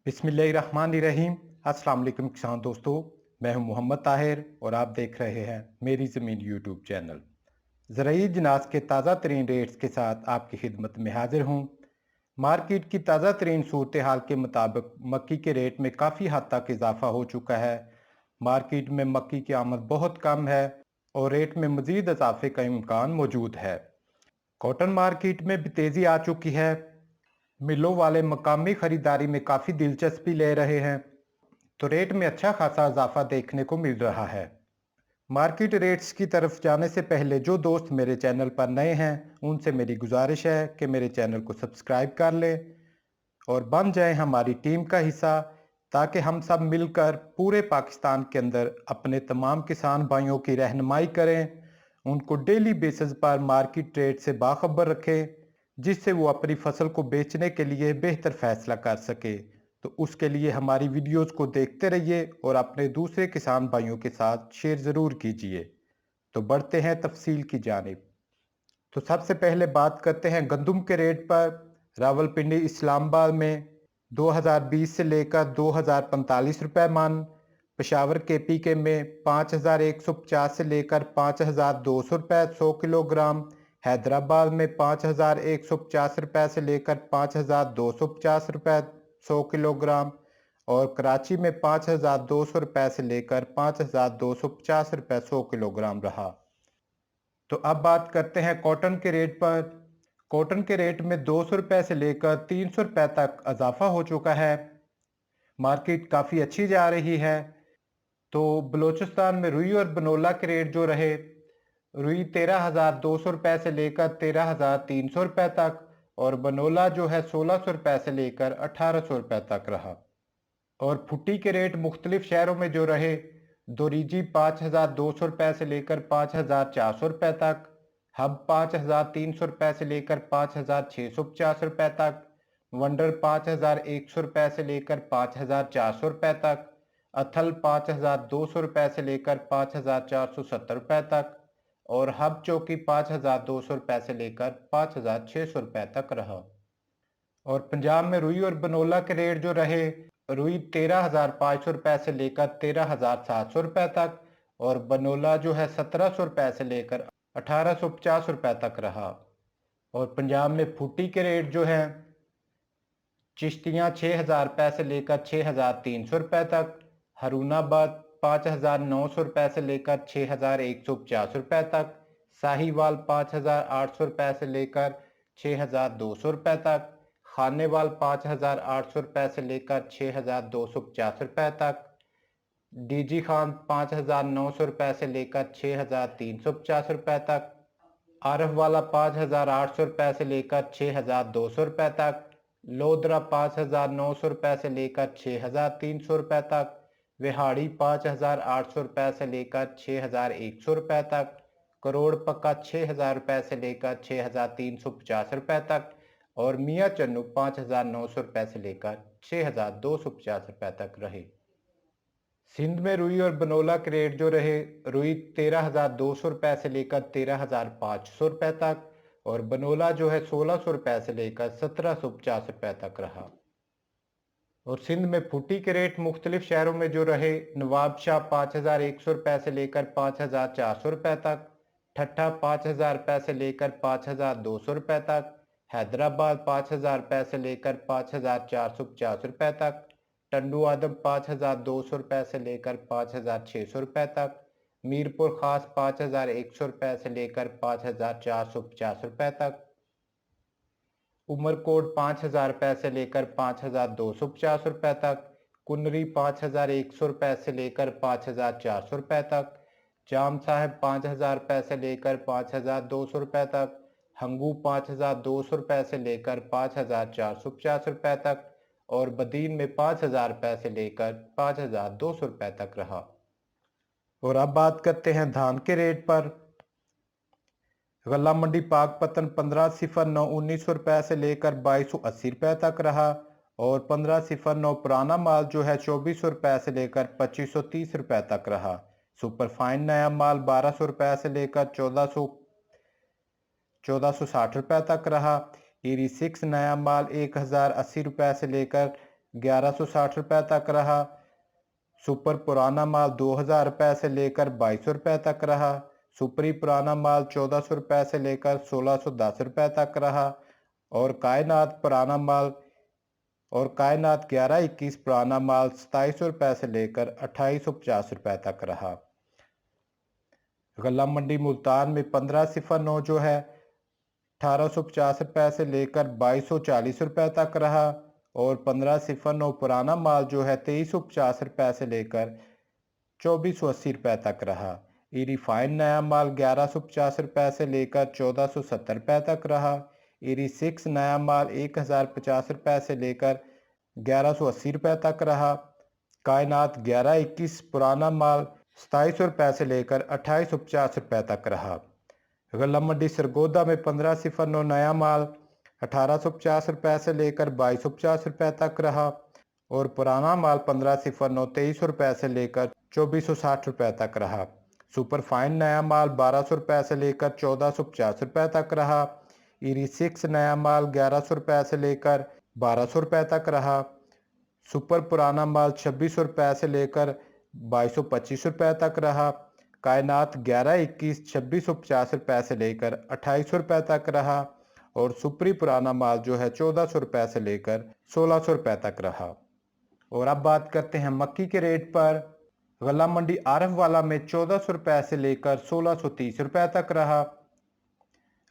बिस्मिल्लाहिर्रहमानिर्रहीम। अस्सलाम वालेकुम किसान दोस्तों, मैं हूं मोहम्मद ताहिर और आप देख रहे हैं मेरी ज़मीन यूट्यूब चैनल। ज़रूरी जिनास के ताज़ा तरीन रेट्स के साथ आपकी खिदमत में हाजिर हूं। मार्केट की ताज़ा तरीन सूरत हाल के मुताबिक मक्की के रेट में काफ़ी हद तक इजाफा हो चुका है। मार्केट में मक्की की आमद बहुत कम है और रेट में मज़ीद इजाफे का इम्कान मौजूद है। कॉटन मार्केट में भी तेज़ी आ चुकी है। मिलों वाले मकामी खरीदारी में काफ़ी दिलचस्पी ले रहे हैं, तो रेट में अच्छा खासा इजाफा देखने को मिल रहा है। मार्केट रेट्स की तरफ जाने से पहले जो दोस्त मेरे चैनल पर नए हैं उनसे मेरी गुजारिश है कि मेरे चैनल को सब्सक्राइब कर लें और बन जाएं हमारी टीम का हिस्सा, ताकि हम सब मिलकर पूरे पाकिस्तान के अंदर अपने तमाम किसान भाइयों की रहनुमाई करें, उनको डेली बेसिस पर मार्केट रेट से बाखबर रखें, जिससे वो अपनी फसल को बेचने के लिए बेहतर फैसला कर सके। तो उसके लिए हमारी वीडियोस को देखते रहिए और अपने दूसरे किसान भाइयों के साथ शेयर ज़रूर कीजिए। तो बढ़ते हैं तफसील की जानिब। तो सबसे पहले बात करते हैं गंदम के रेट पर। रावलपिंडी इस्लामाबाद में 2020 से लेकर 2045 रुपये मन। पेशावर केपीके में 5150 से लेकर 5200 रुपये 100 किलोग्राम। हैदराबाद में 5150 रुपये से लेकर 5250 रुपये 100 किलोग्राम और कराची में 5200 रुपये से लेकर 5250 रुपये 100 किलोग्राम रहा। तो अब बात करते हैं कॉटन के रेट पर। कॉटन के रेट में 200 रुपये से लेकर 300 रुपये तक इजाफा हो चुका है। मार्केट काफ़ी अच्छी जा रही है। तो बलूचिस्तान में रुई और बनोला के रेट जो रहे, रुई 13,200 रुपये से लेकर 13,300 रुपये तक और बनोला जो है 1600 रुपये से लेकर 1800 रुपये तक रहा। और फुट्टी के रेट मुख्तलिफ शहरों में जो रहे, दोरीजी 5,200 रुपये से लेकर 5,400 रुपये तक, हब 5,300 रुपये से लेकर 5,650 रुपये तक, वंडर 5,100 रुपये से लेकर 5,400 रुपये तक, अथल 5,200 रुपये से लेकर 5,470 रुपये तक और हब चौकी 5,200 रुपये से लेकर 5,600 रुपये तक रहा। और पंजाब में रुई और बनोला के रेट जो रहे, रुई 13,500 रुपये से लेकर 13,700 रुपये तक और बनोला जो है 1,700 रुपये से लेकर 1,850 रुपये तक रहा। और पंजाब में फुट्टी के रेट जो है, चिश्तियाँ 6,000 रुपये से लेकर 6,300 रुपये तक, हरूनाबाद 5,900 रुपये से लेकर 6,150 रुपये तक, साहिवाल 5,800 रुपये से लेकर 6,200 रुपये तक, खानेवाल 5,800 रुपये से लेकर 6,250 रुपये तक, डीजी खान 5,900 रुपये से लेकर 6,350 रुपये तक, आरफ वाला 5,800 रुपये से लेकर 6,200 रुपये तक, लोधरा 5,900 रुपये से लेकर 6,300 रुपये तक, विहाड़ी 5,800 रुपये से लेकर 6,100 रुपये तक, करोड़ पक्का 6,000 रुपये से लेकर 6,350 रुपये तक और मियाँ चन्नू 5,900 रुपये से लेकर 6,250 रुपये तक रहे। सिंध में रुई और बनोला के रेट जो रहे, रुई 13,200 रुपये से लेकर 13,500 रुपये तक और बनोला जो है 1,600 रुपये से लेकर 1,750 रुपये तक रहा। और सिंध में फुट्टी के रेट मुख्तलिफ शहरों में जो रहे, नवाब शाह 5,100 रुपये से लेकर 5,400 रुपये तक, ठट्ठा 5,000 रुपये से लेकर 5,200 रुपये तक, हैदराबाद 5,000 रुपये से लेकर 5,450 रुपये तक, टंडू आदम 5,200 रुपये से लेकर 5,600 रुपये तक, मीरपुर खास 5,100 रुपये से लेकर 5,450 रुपये तक, उमरकोट 5,000 रुपये से लेकर 5,250 रुपये तक, कुनरी 5,100 रुपये से लेकर 5,400 रुपये तक, जाम साहब 5,000 रुपये से लेकर 5,200 रुपये तक, हंगू 5,200 रुपये से लेकर 5,450 रुपये तक और बदीन में 5,000 रुपये से लेकर 5,200 रुपये तक रहा। और अब बात करते हैं धान के रेट पर। गला मंडी पाकपतन 1509 रुपये से लेकर 2280 रुपये तक रहा और 1509 पुराना माल जो है 2400 रुपये से लेकर 2530 रुपये तक रहा। सुपर फाइन नया माल 1200 रुपये से लेकर 1460 रुपये तक रहा। ईरी 6 नया माल 1080 रुपये से लेकर 1160 तक रहा। सुपर पुराना माल 2000 रुपये से लेकर 2200 रुपये तक रहा। सुपरी पुराना माल 1400 रुपये से लेकर 1610 रुपये तक रहा। और कायनात पुराना माल और कायनात 1121 पुराना माल 2700 रुपये से लेकर 2850 रुपये तक रहा। गल्ला मंडी मुल्तान में 1509 जो है 1850 रुपये से लेकर 2240 रुपये तक रहा। और 1509 पुराना माल जो है 2350 रुपये से लेकर 2480 रुपये तक रहा। ई रिफाइंड नया माल 1150 रुपये से लेकर 1470 रुपये तक रहा। ईरी 6 नया माल 1050 रुपये से लेकर 1180 रुपये तक रहा। कायनात 1121 पुराना माल 2700 रुपये से लेकर 2850 रुपये तक रहा। गल्ला मंडी सरगोदा में 1509 नया माल 1850 रुपये से लेकर 2250 रुपये तक रहा। और पुराना माल 1509 2300 रुपये से लेकर 2460 रुपये तक रहा। सुपर फाइन नया माल 1200 रुपये से लेकर 1450 रुपये तक रहा। ईरी 6 नया माल 1100 रुपये से लेकर 1200 रुपये तक रहा। सुपर पुराना माल 2600 रुपये से लेकर 2225 रुपये तक रहा। कायनात 1121 2650 रुपये से लेकर 2800 रुपये तक रहा। और सुपरी पुराना माल जो है 1400 रुपये से लेकर 1600 रुपये तक रहा। और अब बात करते हैं मक्की के रेट पर। गल्ला मंडी आरफ वाला में 1400 रुपये से लेकर 1630 रुपये तक रहा।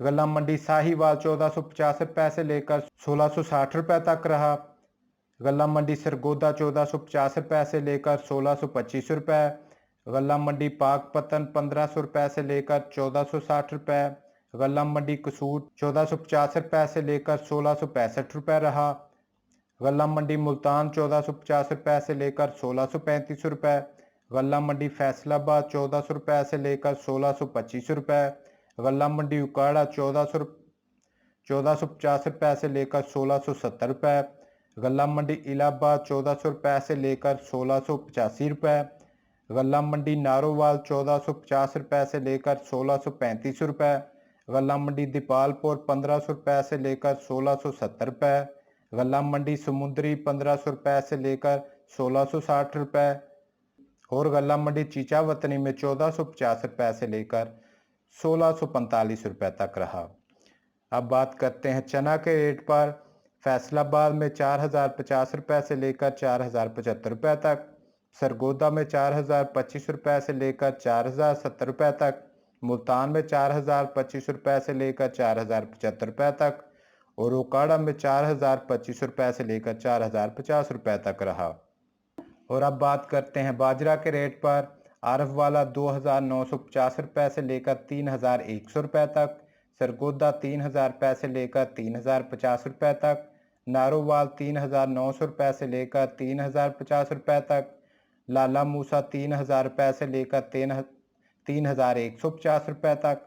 गल्ला मंडी साहिवाल 1450 रुपये से लेकर 1660 रुपये तक रहा। गल्ला मंडी सरगोदा 1450 रुपये से लेकर 1625 रुपये। गल्ला मंडी पाकपतन 1500 रुपये से लेकर 1460 रुपये। गल्ला मंडी कसूर 1450 रुपये से लेकर 1665 रुपये रहा। गल्ला मंडी मुल्तान 1450 रुपये से लेकर 1635 रुपये। गल्ला मंडी फैसलाबाद 1400 रुपये से लेकर 1625 रुपये। गल्ला मंडी उकाड़ा 1450 रुपये से लेकर 1670 रुपये। गल्ला मंडी इलाहाबाद 1400 रुपये से लेकर 1685 रुपये। गल्ला मंडी नारोवाल 1450 रुपये से लेकर 1635 रुपये। गल्ला मंडी दीपालपुर 1500 रुपये से लेकर 1670 रुपये। गल्ला मंडी समुद्री 1500 रुपये से लेकर 1660 रुपये। और गल्ला मंडी चीचा वतनी में 1450 रुपये से लेकर 1645 रुपये तक रहा। अब बात करते हैं चना के रेट पर। फैसलाबाद में 4050 रुपये से लेकर 4075 रुपये तक। सरगोदा में 4025 रुपये से लेकर 4070 रुपये तक। मुल्तान में 4025 रुपये से लेकर 4075 रुपये तक। और उकाड़ा में 4025 रुपये से लेकर 4050 रुपये तक रहा। और अब बात करते हैं बाजरा के रेट पर। आरफ वाला 2950 रुपये से लेकर 3100 रुपये तक। सरगोदा 3000 रुपये से लेकर 3050 रुपये तक। नारोवाल 3900 रुपये से लेकर 3050 रुपये तक। लाला मूसा 3000 रुपये से लेकर 3150 रुपये तक।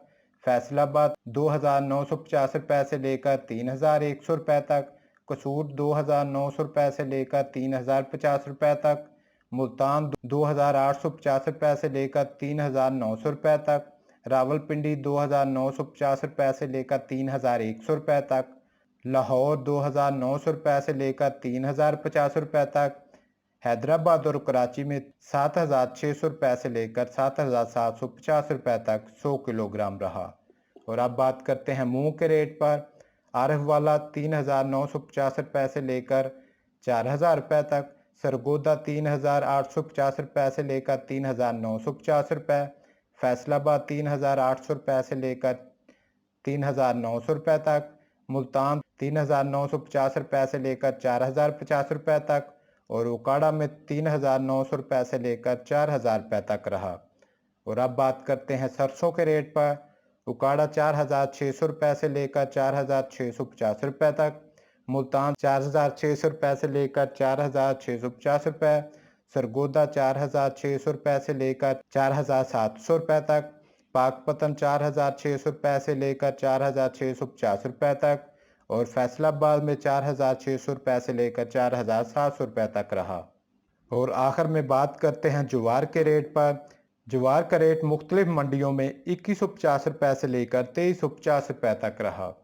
फैसलाबाद 2950 रुपये से लेकर 3100 रुपये तक। कसूर 2900 रुपये से लेकर 3050 रुपये तक। मुल्तान 2850 रुपये से लेकर 3900 रुपये तक। रावलपिंडी 2950 रुपये से लेकर 3100 रुपये तक। लाहौर 2900 रुपये से लेकर 3050 रुपये तक। हैदराबाद और कराची में 7600 रुपये से लेकर 7750 रुपये तक 100 किलोग्राम रहा। और अब बात करते हैं मूंग के रेट पर। आरफ वाला 3950 रुपये से लेकर 4000 रुपये तक। सरगोदा 3850 रुपये से लेकर 3950 रुपये। फैसलाबाद 3800 रुपये से लेकर 3900 रुपये तक। मुल्तान 3950 रुपये से लेकर 4050 रुपये तक। और उकाड़ा में 3900 रुपये से लेकर 4000 रुपये तक रहा। और अब बात करते हैं सरसों के रेट पर। उकाड़ा 4600 रुपये से लेकर 4650 रुपये तक। मुल्तान 4600 रुपये से लेकर 4650 रुपये। सरगोदा 4600 रुपये से लेकर 4700 रुपये तक। पाकपतन 4600 रुपये से लेकर 4650 रुपये तक। और फैसलाबाद में 4600 रुपये से लेकर 4700 रुपये तक रहा। और आखिर में बात करते हैं ज्वार के रेट पर। ज्वार का रेट मुख्तलिफ मंडियों में 2150 रुपये से लेकर 2350 रुपये तक रहा।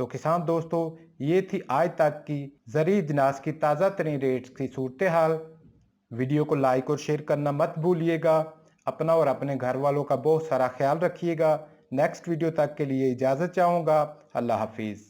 तो किसान दोस्तों, ये थी आज तक की ज़रूरी अजनास की ताज़ा तरीन रेट्स की सूरत हाल। वीडियो को लाइक और शेयर करना मत भूलिएगा। अपना और अपने घर वालों का बहुत सारा ख्याल रखिएगा। नेक्स्ट वीडियो तक के लिए इजाज़त चाहूँगा। अल्लाह हाफिज़।